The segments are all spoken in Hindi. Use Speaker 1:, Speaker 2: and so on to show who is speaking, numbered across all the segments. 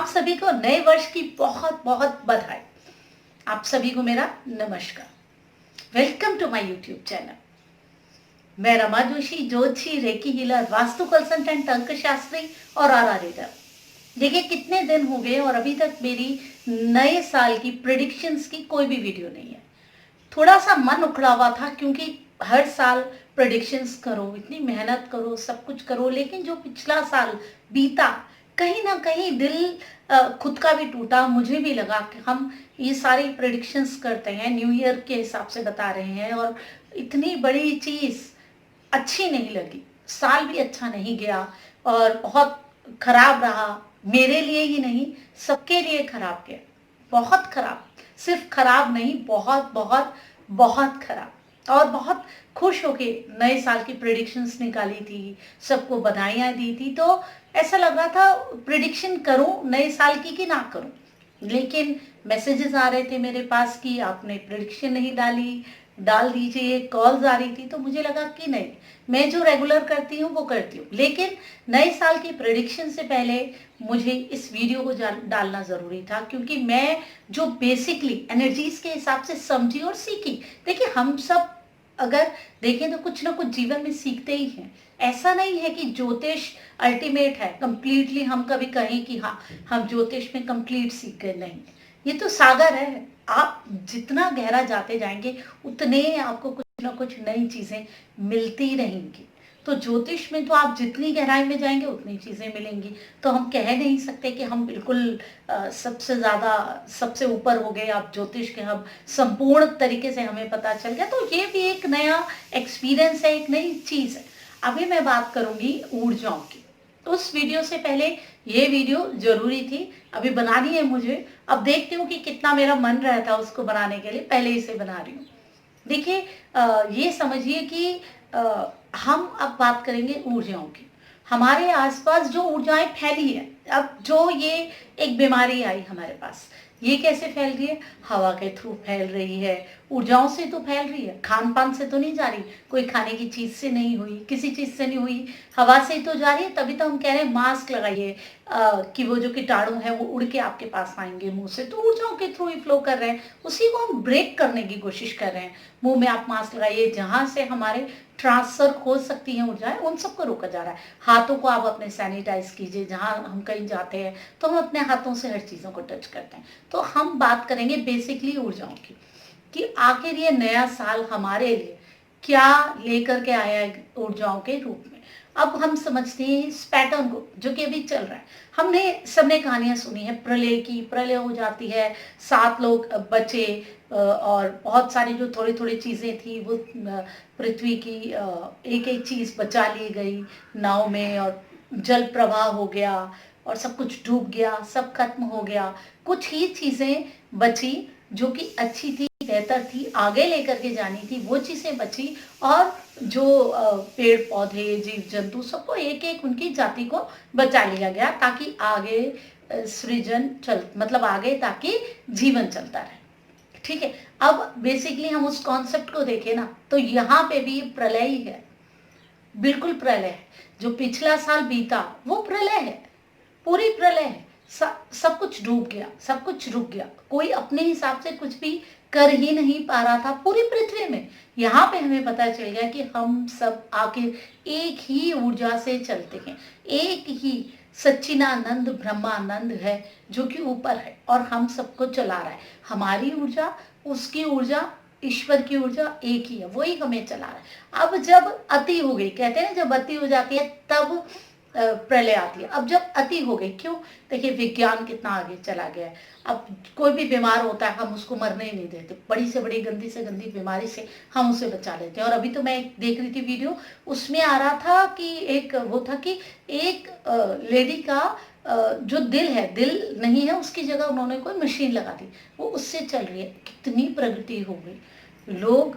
Speaker 1: आप सभी को नए वर्ष की बहुत बहुत बधाई। आप सभी को मेरा नमस्कार। Welcome to my YouTube channel. मैं रमा जोशी, ज्योतिषी, रेकी हीलर, वास्तु कंसल्टेंट, अंक शास्त्री और आरा रीडर। देखिए कितने दिन हो गए और अभी तक मेरी नए साल की प्रेडिक्शंस की कोई भी वीडियो नहीं है। थोड़ा सा मन उखड़ा हुआ था क्योंकि हर साल प्रेडिक्शंस करो, इतनी मेहनत करो, सब कुछ करो, लेकिन जो पिछला साल बीता कहीं ना कहीं दिल खुद का भी टूटा। मुझे भी लगा कि हम ये सारी प्रेडिक्शंस करते हैं, न्यू ईयर के हिसाब से बता रहे हैं और इतनी बड़ी चीज़ अच्छी नहीं लगी। साल भी अच्छा नहीं गया और बहुत खराब रहा। मेरे लिए ही नहीं, सबके लिए खराब गया, बहुत खराब। सिर्फ खराब नहीं, बहुत बहुत बहुत खराब। और बहुत खुश होके नए साल की प्रेडिक्शंस निकाली थी, सबको बधाइयाँ दी थी। तो ऐसा लग रहा था प्रेडिक्शन करूं नए साल की कि ना करूं, लेकिन मैसेजेस आ रहे थे मेरे पास कि आपने प्रेडिक्शन नहीं डाल दीजिए, कॉल्स आ रही थी। तो मुझे लगा कि नहीं, मैं जो रेगुलर करती हूँ वो करती हूँ, लेकिन नए साल की प्रेडिक्शन से पहले मुझे इस वीडियो को डालना ज़रूरी था, क्योंकि मैं जो बेसिकली एनर्जीज के हिसाब से समझी और सीखी। देखिए हम सब अगर देखें तो कुछ ना कुछ जीवन में सीखते ही हैं। ऐसा नहीं है कि ज्योतिष अल्टीमेट है, कंप्लीटली हम कभी कहें कि हाँ हम ज्योतिष में कंप्लीट सीख गए, नहीं। ये तो सागर है, आप जितना गहरा जाते जाएंगे उतने आपको कुछ ना कुछ नई चीजें मिलती रहेंगी। तो ज्योतिष में तो आप जितनी गहराई में जाएंगे उतनी चीजें मिलेंगी। तो हम कह नहीं सकते कि हम बिल्कुल सबसे ज्यादा सबसे ऊपर हो गए, आप ज्योतिष के हम संपूर्ण तरीके से हमें पता चल गया। तो ये भी एक नया एक्सपीरियंस है, एक नई चीज है। अभी मैं बात करूंगी ऊर्जाओं की। उस वीडियो से पहले ये वीडियो जरूरी थी, अभी बनानी है मुझे। अब देखती हूँ कि कितना मेरा मन रहता है उसको बनाने के लिए, पहले इसे बना रही हूँ। देखिए ये समझिए कि हम अब बात करेंगे ऊर्जाओं की। हमारे आसपास जो ऊर्जाएं फैली है, अब जो ये एक बीमारी आई हमारे पास, ये कैसे फैल रही है? हवा के थ्रू फैल रही है, ऊर्जाओं से तो फैल रही है, खान पान से तो नहीं जा रही, कोई खाने की चीज से नहीं हुई, किसी चीज से नहीं हुई, हवा से ही तो जा रही है। तभी तो हम कह रहे हैं मास्क लगाइए कि वो जो कीटाणु है वो उड़ के आपके पास आएंगे मुंह से। तो ऊर्जाओं के थ्रू ही फ्लो कर रहे हैं, उसी को हम ब्रेक करने की कोशिश कर रहे हैं। मुंह में आप मास्क लगाइए, जहां से हमारे ट्रांसफर हो सकती हैं ऊर्जाएं, उन सबको रोका जा रहा है। हाथों को आप अपने सैनिटाइज कीजिए, जहां हम कहीं जाते हैं तो हम अपने हाथों से हर चीजों को टच करते हैं। तो हम बात करेंगे बेसिकली ऊर्जाओं की, कि आखिर ये नया साल हमारे लिए क्या लेकर के आया है ऊर्जाओं के रूप में। अब हम समझते हैं इस पैटर्न को जो कि अभी चल रहा है। हमने सबने कहानियां सुनी है प्रलय की, प्रलय हो जाती है, 7 लोग बचे और बहुत सारी जो थोड़ी थोड़ी चीजें थी वो पृथ्वी की एक एक चीज बचा ली गई नाव में, और जल प्रवाह हो गया और सब कुछ डूब गया, सब खत्म हो गया। कुछ ही चीजें बची जो कि अच्छी थी, बेहतर थी, आगे लेकर के जानी थी, वो चीजें बची। और जो पेड़ पौधे, जीव जंतु, सबको एक एक उनकी जाति को बचा लिया गया, ताकि आगे सृजन मतलब आगे ताकि जीवन चलता रहे। ठीक है, अब बेसिकली हम उस कॉन्सेप्ट को देखें ना, तो यहाँ पे भी प्रलय ही है, बिल्कुल प्रलय है। जो पिछला साल बीता वो प्रलय है, पूरी प्रलय है। सब कुछ डूब गया, सब कुछ रुक गया, कोई अपने हिसाब से कुछ भी कर ही नहीं पा रहा था पूरी पृथ्वी में। यहाँ पे हमें पता चल गया कि हम सब आखिर एक ही ऊर्जा से चलते हैं, एक ही सच्चिदानंद ब्रह्मानंद है जो कि ऊपर है और हम सबको चला रहा है। हमारी ऊर्जा, उसकी ऊर्जा, ईश्वर की ऊर्जा एक ही है, वही हमें चला रहा है। अब जब अति हो गई, कहते हैं जब अति हो जाती है तब प्रलय आती है। अब जब अति हो गई, क्यों? देखिए विज्ञान कितना आगे चला गया है। अब कोई भी बीमार होता है हम उसको मरने ही नहीं देते, बड़ी से बड़ी गंदी से गंदी बीमारी से हम उसे बचा लेते हैं। और अभी तो मैं देख रही थी वीडियो, उसमें आ रहा था कि एक वो था कि एक लेडी का जो दिल है, दिल नहीं है, उसकी जगह उन्होंने कोई मशीन लगा दी, वो उससे चल रही है। कितनी प्रगति हो गई। लोग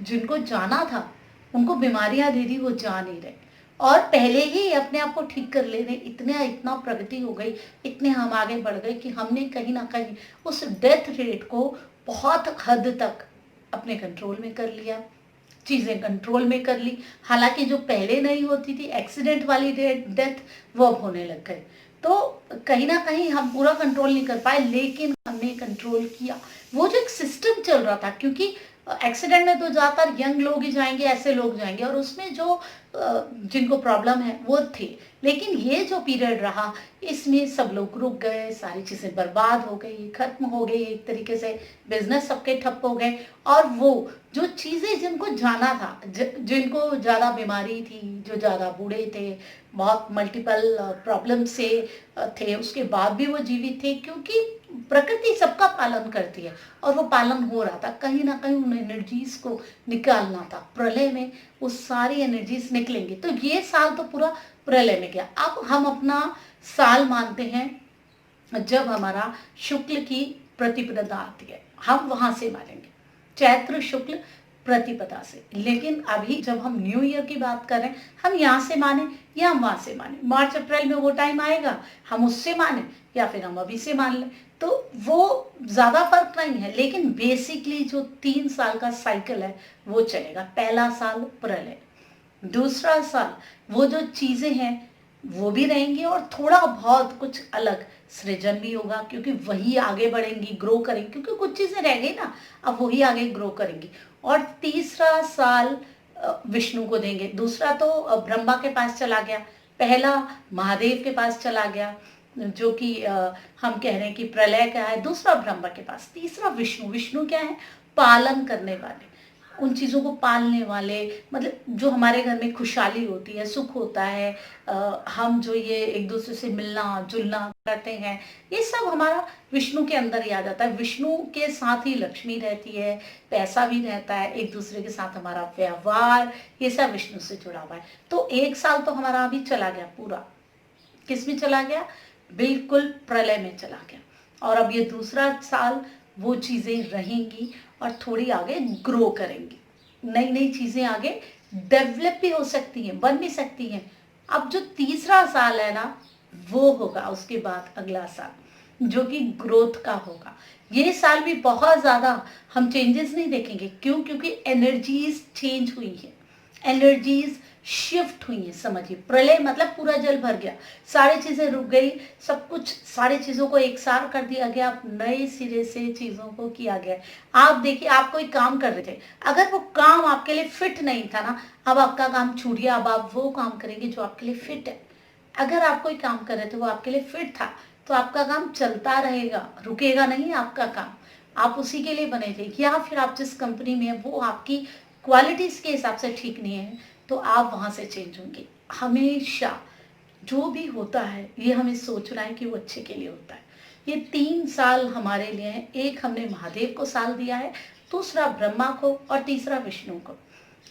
Speaker 1: जिनको जाना था उनको बीमारियां दे दी, वो जा नहीं रहे, और पहले ही अपने आप को ठीक कर ले रहे। इतना प्रगति हो गई, इतने हम आगे बढ़ गए कि हमने कहीं ना कहीं उस डेथ रेट को बहुत हद तक अपने कंट्रोल में कर लिया, चीजें कंट्रोल में कर ली। हालांकि जो पहले नहीं होती थी एक्सीडेंट वाली डेथ, वो अब होने लग गए। तो कहीं ना कहीं हम पूरा कंट्रोल नहीं कर पाए, लेकिन हमने कंट्रोल किया। वो जो एक सिस्टम चल रहा था, क्योंकि एक्सीडेंट में तो ज़्यादातर यंग लोग ही जाएंगे, ऐसे लोग जाएंगे, और उसमें जो जिनको प्रॉब्लम है वो थे। लेकिन ये जो पीरियड रहा, इसमें सब लोग रुक गए, सारी चीज़ें बर्बाद हो गई, खत्म हो गई एक तरीके से, बिजनेस सबके ठप हो गए। और वो जो चीज़ें जिनको जाना था, जिनको ज़्यादा बीमारी थी, जो ज़्यादा बूढ़े थे, बहुत मल्टीपल प्रॉब्लम से थे, उसके बाद भी वो जीवित थे, क्योंकि प्रकृति सबका पालन करती है और वो पालन हो रहा था। कहीं ना कहीं उन एनर्जीज को निकालना था। प्रलय में वो सारी एनर्जीज निकलेंगी। तो ये साल तो पूरा प्रलय में गया। अब हम अपना साल मानते हैं जब हमारा शुक्ल की प्रतिपदा आती है, हम वहां से मानेंगे, चैत्र शुक्ल प्रतिपदा से। लेकिन अभी जब हम न्यू ईयर की बात कर रहे हैं, हम यहाँ से माने या हम वहां से माने, मार्च अप्रैल में वो टाइम आएगा, हम उससे माने या फिर हम अभी से मान लें, तो वो ज्यादा फर्क नहीं है। लेकिन बेसिकली जो 3 साल का साइकिल है वो चलेगा। पहला साल प्रलय, दूसरा साल वो जो चीजें हैं वो भी रहेंगी, और थोड़ा बहुत कुछ अलग सृजन भी होगा, क्योंकि वही आगे बढ़ेंगी, ग्रो करेंगी, क्योंकि कुछ चीजें रह गई ना, अब वही आगे ग्रो करेंगी। और तीसरा साल विष्णु को देंगे। दूसरा तो ब्रह्मा के पास चला गया, पहला महादेव के पास चला गया, जो कि हम कह रहे हैं कि प्रलय का है। दूसरा ब्रह्मा के पास, तीसरा विष्णु। विष्णु क्या है? पालन करने वाले, उन चीज़ों को पालने वाले, मतलब जो हमारे घर में खुशहाली होती है, सुख होता है, हम जो ये एक दूसरे से मिलना जुलना करते हैं, ये सब हमारा विष्णु के अंदर ही आ जाता है। विष्णु के साथ ही लक्ष्मी रहती है, पैसा भी रहता है, एक दूसरे के साथ हमारा व्यवहार, ये सब विष्णु से जुड़ा हुआ है। तो एक साल तो हमारा अभी चला गया पूरा, किस में चला गया? बिल्कुल प्रलय में चला गया। और अब ये दूसरा साल वो चीजें रहेंगी और थोड़ी आगे ग्रो करेंगी, नई नई चीजें आगे डेवलप भी हो सकती हैं, बन भी सकती हैं। अब जो तीसरा साल है ना, वो होगा उसके बाद अगला साल, जो कि ग्रोथ का होगा। ये साल भी बहुत ज्यादा हम चेंजेस नहीं देखेंगे। क्यों? क्योंकि एनर्जीज चेंज हुई है, एनर्जीज शिफ्ट हुई है। समझिए, प्रलय मतलब पूरा जल भर गया, सारी चीजें रुक गई, सब कुछ, सारी चीजों को एक सार कर दिया गया, अब नए सिरे से चीजों को किया गया। आप देखिए, आप कोई काम कर रहे थे, अगर वो काम आपके लिए फिट नहीं था ना, अब आपका काम छूट गया, अब आप वो काम करेंगे जो आपके लिए फिट है। अगर आप कोई काम कर रहे थे, वो आपके लिए फिट था, तो आपका काम चलता रहेगा, रुकेगा नहीं आपका काम। आप उसी के लिए बने थे। या फिर आप जिस कंपनी में है वो आपकी क्वालिटीज के हिसाब से ठीक नहीं है, तो आप वहां से चेंज होंगे। हमेशा जो भी होता है, ये हमें सोचना है कि वो अच्छे के लिए होता है। ये 3 साल हमारे लिए है। एक हमने महादेव को साल दिया है, दूसरा ब्रह्मा को, और तीसरा विष्णु को।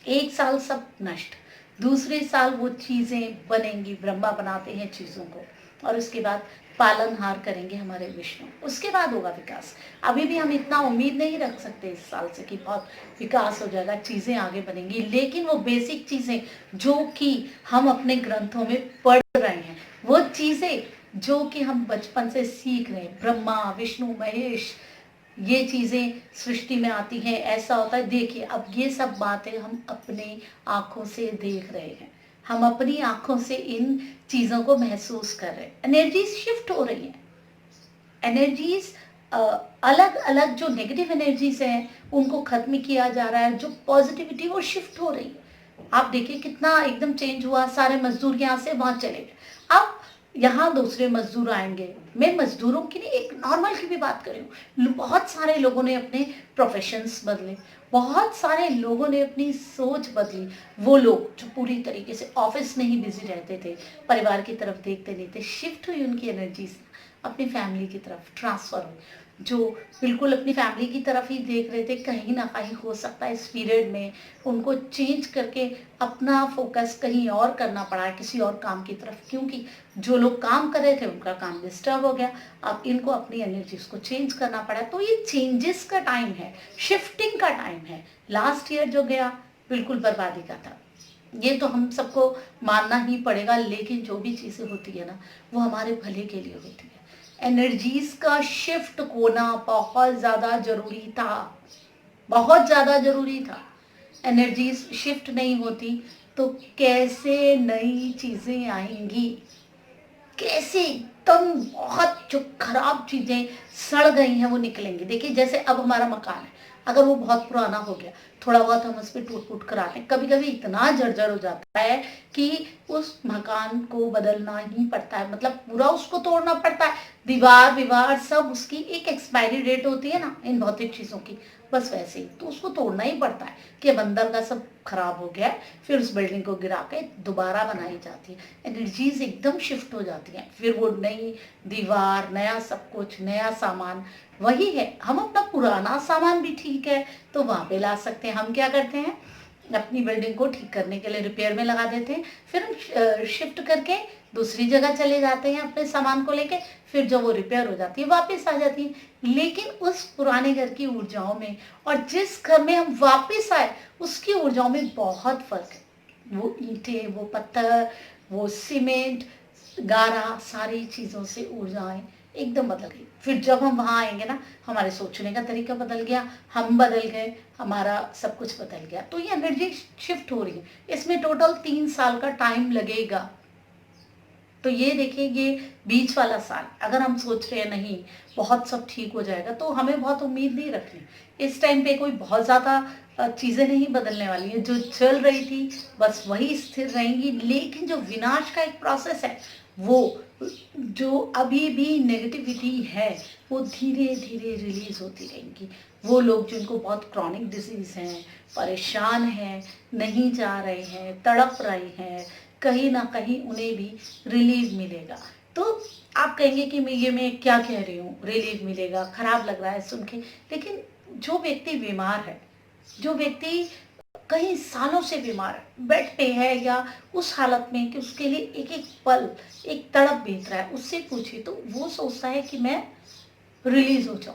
Speaker 1: एक साल सब नष्ट, दूसरे साल वो चीजें बनेंगी, ब्रह्मा बनाते हैं चीजों को, और उसके बाद पालनहार करेंगे हमारे विष्णु। उसके बाद होगा विकास। अभी भी हम इतना उम्मीद नहीं रख सकते इस साल से कि बहुत विकास हो जाएगा, चीजें आगे बनेंगी, लेकिन वो बेसिक चीजें जो कि हम अपने ग्रंथों में पढ़ रहे हैं, वो चीजें जो कि हम बचपन से सीख रहे हैं, ब्रह्मा विष्णु महेश, ये चीजें सृष्टि में आती हैं, ऐसा होता है। देखिए, अब ये सब बातें हम अपने आंखों से देख रहे हैं, हम अपनी आंखों से इन चीजों को महसूस कर रहे हैं। एनर्जीज शिफ्ट हो रही हैं, एनर्जीज अलग अलग, जो नेगेटिव एनर्जीज हैं उनको खत्म किया जा रहा है, जो पॉजिटिविटी वो शिफ्ट हो रही है। आप देखिए कितना एकदम चेंज हुआ, सारे मजदूर यहाँ से वहां चले गए, अब यहाँ दूसरे मजदूर आएंगे। मैं मजदूरों की नहीं, एक नॉर्मल की भी बात कर रही हूँ। बहुत सारे लोगों ने अपने प्रोफेशंस बदले, बहुत सारे लोगों ने अपनी सोच बदली। वो लोग जो पूरी तरीके से ऑफिस में ही बिजी रहते थे, परिवार की तरफ देखते नहीं थे, शिफ्ट हुई उनकी एनर्जीज अपनी फैमिली की तरफ, ट्रांसफर हुई। जो बिल्कुल अपनी फैमिली की तरफ ही देख रहे थे, कहीं ना कहीं हो सकता है इस पीरियड में उनको चेंज करके अपना फोकस कहीं और करना पड़ा है, किसी और काम की तरफ, क्योंकि जो लोग काम कर रहे थे उनका काम डिस्टर्ब हो गया। अब इनको अपनी एनर्जीज को चेंज करना पड़ा। तो ये चेंजेस का टाइम है, शिफ्टिंग का टाइम है। लास्ट ईयर जो गया बिल्कुल बर्बादी का था, ये तो हम सबको मानना ही पड़ेगा। लेकिन जो भी चीजें होती है ना, वो हमारे भले के लिए होती है। एनर्जीज का शिफ्ट होना बहुत ज्यादा जरूरी था, बहुत ज्यादा जरूरी था। एनर्जीज शिफ्ट नहीं होती तो कैसे नई चीजें आएंगी? कैसे एकदम बहुत जो खराब चीजें सड़ गई हैं वो निकलेंगी। देखिए जैसे अब हमारा मकान है, अगर वो बहुत पुराना हो गया, थोड़ा बहुत हम उस पर टूट फूट कराते हैं, कभी कभी इतना जर्जर हो जाता है कि उस मकान को बदलना ही पड़ता है, मतलब पूरा उसको तोड़ना पड़ता है। दीवार विवार सब, उसकी एक एक्सपायरी डेट होती है ना इन भौतिक चीजों की, बस वैसे ही तो उसको तोड़ना ही पड़ता है कि अब अंदर का सब खराब हो गया है। फिर उस बिल्डिंग को गिरा के दोबारा बनाई जाती है, एनर्जीज एकदम शिफ्ट हो जाती हैं, फिर वो नई दीवार, नया सब कुछ, नया सामान। वही है, हम अपना पुराना सामान भी ठीक है तो वहां पे ला सकते हैं। हम क्या करते हैं, अपनी बिल्डिंग को ठीक करने के लिए रिपेयर में लगा देते हैं, फिर हम शिफ्ट करके दूसरी जगह चले जाते हैं अपने सामान को लेके, फिर जब वो रिपेयर हो जाती है वापस आ जाती है। लेकिन उस पुराने घर की ऊर्जाओं में और जिस घर में हम वापस आए उसकी ऊर्जाओं में बहुत फर्क है। वो ईंटें, वो पत्थर, वो सीमेंट, गारा, सारी चीजों से ऊर्जाएं एकदम बदल गई। फिर जब हम वहां आएंगे ना, हमारे सोचने का तरीका बदल गया, हम बदल गए, हमारा सब कुछ बदल गया। तो ये एनर्जी शिफ्ट हो रही है, इसमें टोटल 3 साल का टाइम लगेगा। तो ये देखिए, ये बीच वाला साल अगर हम सोच रहे हैं नहीं बहुत सब ठीक हो जाएगा, तो हमें बहुत उम्मीद नहीं रखनी। इस टाइम पे कोई बहुत ज्यादा चीजें नहीं बदलने वाली है, जो चल रही थी बस वही स्थिर रहेंगी। लेकिन जो विनाश का एक प्रोसेस है, वो जो अभी भी नेगेटिविटी है वो धीरे धीरे रिलीज होती रहेंगी। वो लोग जिनको बहुत क्रॉनिक डिजीज हैं, परेशान हैं, नहीं जा रहे हैं, तड़प रहे हैं, कहीं ना कहीं उन्हें भी रिलीफ मिलेगा। तो आप कहेंगे कि मैं क्या कह रही हूँ, रिलीफ मिलेगा, खराब लग रहा है सुन के। लेकिन जो व्यक्ति बीमार है, जो व्यक्ति कई सालों से बीमार है, बेड पे है, या उस हालत में कि उसके लिए एक एक पल एक तड़प बीत रहा है, उससे पूछिए तो वो सोचता है कि मैं रिलीज हो जाऊं,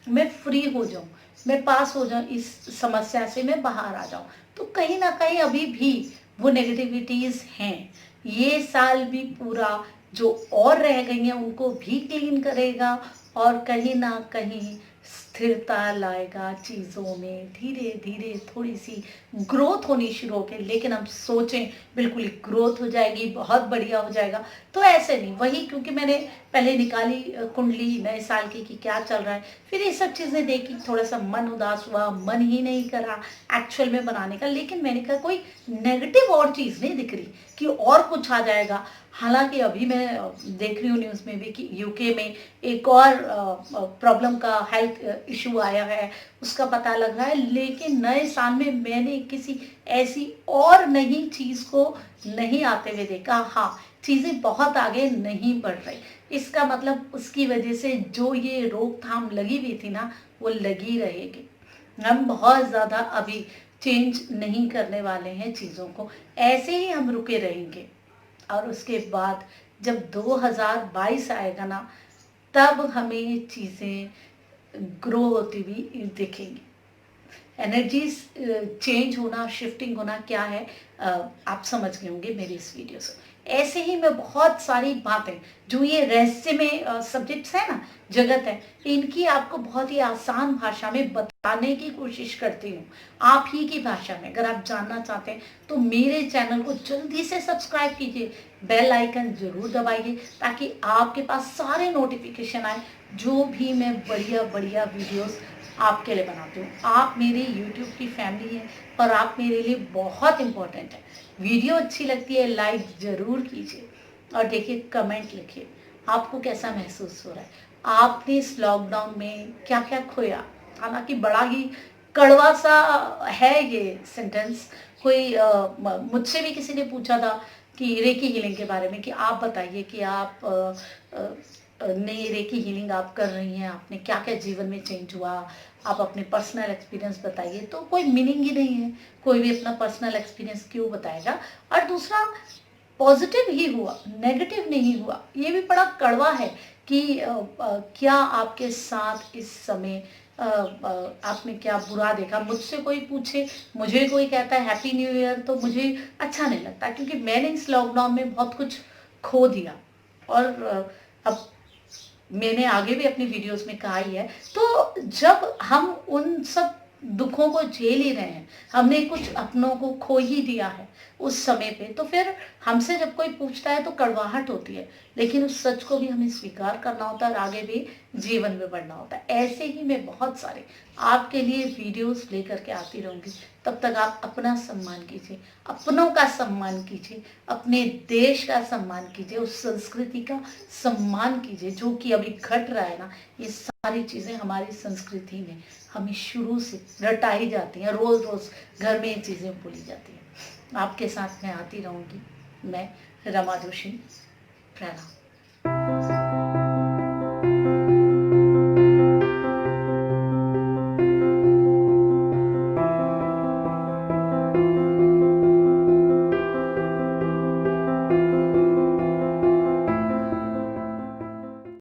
Speaker 1: मैं फ्री हो जाऊं, मैं पास हो जाऊं, इस समस्या से मैं बाहर आ जाऊं। तो कहीं ना कहीं अभी भी वो नेगेटिविटीज हैं। ये साल भी पूरा जो और रह गई हैं उनको भी क्लीन करेगा और कहीं ना कहीं स्थिरता लाएगा चीज़ों में। धीरे धीरे थोड़ी सी ग्रोथ होनी शुरू होगी। लेकिन हम सोचें बिल्कुल ही ग्रोथ हो जाएगी, बहुत बढ़िया हो जाएगा, तो ऐसे नहीं। वही क्योंकि मैंने पहले निकाली कुंडली नए साल की कि क्या चल रहा है, फिर ये सब चीज़ें देखी, थोड़ा सा मन उदास हुआ, मन ही नहीं करा एक्चुअल में बनाने का। लेकिन मैंने कहा कोई नेगेटिव और चीज़ नहीं दिख रही कि और कुछ आ जाएगा। हालांकि अभी मैं देख रही हूँ न्यूज़ में भी कि यूके में एक और प्रॉब्लम का हेल्थ इशू आया है, उसका पता लग रहा है। लेकिन नए साल में मैंने किसी ऐसी और नई चीज़ को नहीं आते हुए देखा। हाँ, चीज़ें बहुत आगे नहीं बढ़ रही, इसका मतलब उसकी वजह से जो ये रोकथाम लगी हुई थी ना, वो लगी रहेगी। हम बहुत ज़्यादा अभी चेंज नहीं करने वाले हैं चीज़ों को, ऐसे ही हम रुके रहेंगे। और उसके बाद जब 2022 आएगा ना, तब हमें चीज़ें ग्रो होती हुई दिखेंगी। एनर्जीज चेंज होना, शिफ्टिंग होना क्या है, आप समझ गए होंगे मेरी इस वीडियो से। ऐसे ही मैं बहुत सारी बातें जो ये रहस्य में सब्जेक्ट्स है ना, जगत है, इनकी आपको बहुत ही आसान भाषा में बताने की कोशिश करती हूँ, आप ही की भाषा में। अगर आप जानना चाहते हैं तो मेरे चैनल को जल्दी से सब्सक्राइब कीजिए, बेल आइकन जरूर दबाइए ताकि आपके पास सारे नोटिफिकेशन आए जो भी मैं बढ़िया बढ़िया वीडियोस आपके लिए बनाती हूँ। आप मेरी यूट्यूब की फैमिली है और आप मेरे लिए बहुत इंपॉर्टेंट है। वीडियो अच्छी लगती है लाइक जरूर कीजिए और देखिए कमेंट लिखिए आपको कैसा महसूस हो रहा है, आपने इस लॉकडाउन में क्या क्या खोया। हालांकि बड़ा ही कड़वा सा है ये सेंटेंस। कोई मुझसे भी किसी ने पूछा था कि रेकी हीलिंग के बारे में, कि आप बताइए कि आप नई रेकी हीलिंग आप कर रही हैं, आपने क्या क्या जीवन में चेंज हुआ, आप अपने पर्सनल एक्सपीरियंस बताइए। तो कोई मीनिंग ही नहीं है, कोई भी अपना पर्सनल एक्सपीरियंस क्यों बताएगा। और दूसरा, पॉजिटिव ही हुआ, नेगेटिव नहीं हुआ। ये भी बड़ा कड़वा है कि क्या आपके साथ इस समय आपने क्या बुरा देखा। मुझसे कोई पूछे, मुझे कोई कहता है हैप्पी न्यू ईयर, तो मुझे अच्छा नहीं लगता, क्योंकि मैंने इस लॉकडाउन में बहुत कुछ खो दिया। और अब मैंने आगे भी अपनी वीडियोस में कहा ही है। तो जब हम उन सब दुखों को झेल ही रहे हैं, हमने कुछ अपनों को खो ही दिया है उस समय पे, तो फिर हमसे जब कोई पूछता है तो कड़वाहट होती है, लेकिन उस सच को भी हमें स्वीकार करना होता है और आगे भी जीवन में बढ़ना होता है। ऐसे ही मैं बहुत सारे आपके लिए वीडियोस लेकर के आती रहूंगी। तब तक आप अपना सम्मान कीजिए, अपनों का सम्मान कीजिए, अपने देश का सम्मान कीजिए, उस संस्कृति का सम्मान कीजिए जो कि अभी घट रहा है ना। ये सारी चीज़ें हमारी संस्कृति में हमें शुरू से रटाई जाती हैं, रोज रोज घर में ये चीज़ें बोली जाती हैं। आपके साथ मैं आती रहूँगी। मैं रमा जोशी। प्रणाम।